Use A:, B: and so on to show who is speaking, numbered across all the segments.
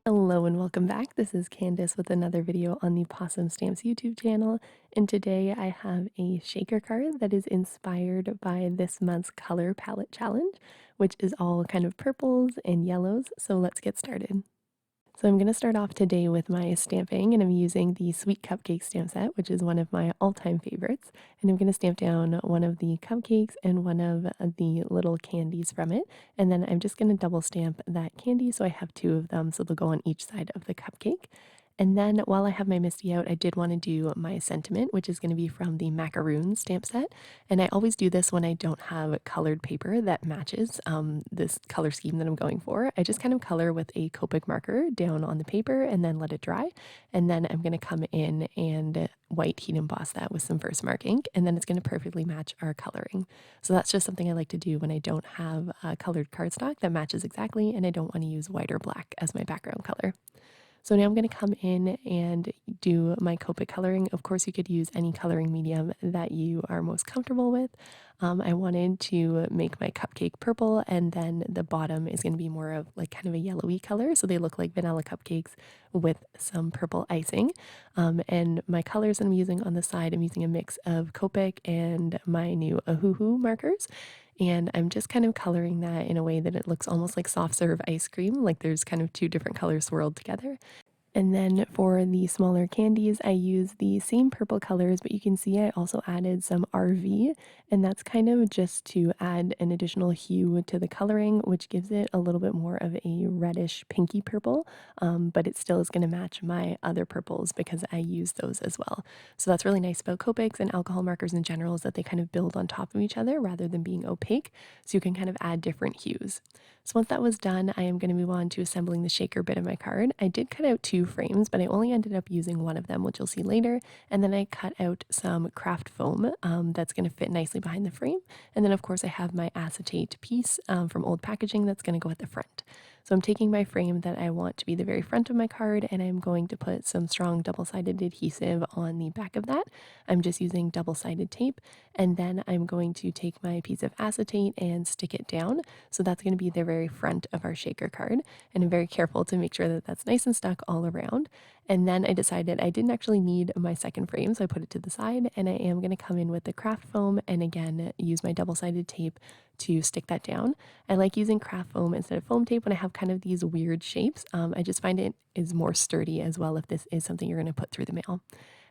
A: Hello and welcome back. This is Candace with another video on the Pawsome Stamps YouTube channel. And today I have a shaker card that is inspired by this month's color palette challenge, which is all kind of purples and yellows. So let's get started. So I'm going to start off today with my stamping, and I'm using the Sweet Cupcake stamp set, which is one of my all-time favorites. And I'm going to stamp down one of the cupcakes and one of the little candies from it. And then I'm just going to double stamp that candy, so I have two of them, so they'll go on each side of the cupcake. And then while I have my Misty out, I did want to do my sentiment, which is going to be from the Macaroons stamp set. And I always do this when I don't have colored paper that matches this color scheme that I'm going for. I just kind of color with a Copic marker down on the paper and then let it dry. And then I'm going to come in and white heat emboss that with some Versamark ink, and then it's going to perfectly match our coloring. So that's just something I like to do when I don't have colored cardstock that matches exactly, and I don't want to use white or black as my background color. So now I'm going to come in and do my Copic coloring. Of course, you could use any coloring medium that you are most comfortable with. I wanted to make my cupcake purple, and then the bottom is going to be more of like kind of a yellowy color. So they look like vanilla cupcakes with some purple icing. And my colors I'm using on the side, I'm using a mix of Copic and my new Ahuhu markers. And I'm just kind of coloring that in a way that it looks almost like soft serve ice cream, like there's kind of two different colors swirled together. And then for the smaller candies, I use the same purple colors, but you can see I also added some RV, and that's kind of just to add an additional hue to the coloring, which gives it a little bit more of a reddish pinky purple, but it still is going to match my other purples because I use those as well. So that's really nice about Copics and alcohol markers in general, is that they kind of build on top of each other rather than being opaque, so you can kind of add different hues. So once that was done, I am going to move on to assembling the shaker bit of my card. I did cut out two frames, but I only ended up using one of them, which you'll see later. And then I cut out some craft foam that's going to fit nicely behind the frame. And then of course I have my acetate piece from old packaging that's going to go at the front. So I'm taking my frame that I want to be the very front of my card, and I'm going to put some strong double-sided adhesive on the back of that. I'm just using double-sided tape, and then I'm going to take my piece of acetate and stick it down. So that's going to be the very front of our shaker card, and I'm very careful to make sure that that's nice and stuck all around. And then I decided I didn't actually need my second frame, so I put it to the side, and I am going to come in with the craft foam and again use my double-sided tape to stick that down. I like using craft foam instead of foam tape when I have kind of these weird shapes. I just find it is more sturdy as well if this is something you're going to put through the mail.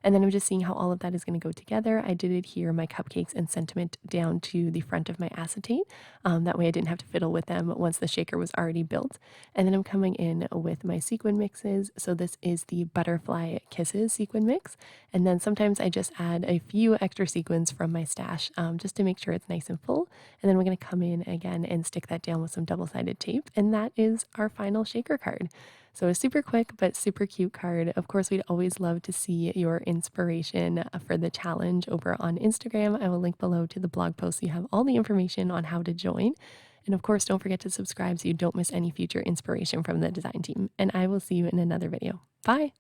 A: And then I'm just seeing how all of that is going to go together. I did adhere my cupcakes and sentiment down to the front of my acetate. That way I didn't have to fiddle with them once the shaker was already built. And then I'm coming in with my sequin mixes. So this is the Butterfly Kisses sequin mix. And then sometimes I just add a few extra sequins from my stash just to make sure it's nice and full. And then we're going to come in again and stick that down with some double-sided tape. And that is our final shaker card. So a super quick but super cute card. Of course, we'd always love to see your inspiration for the challenge over on Instagram. I will link below to the blog post so you have all the information on how to join. And of course, don't forget to subscribe so you don't miss any future inspiration from the design team. And I will see you in another video. Bye!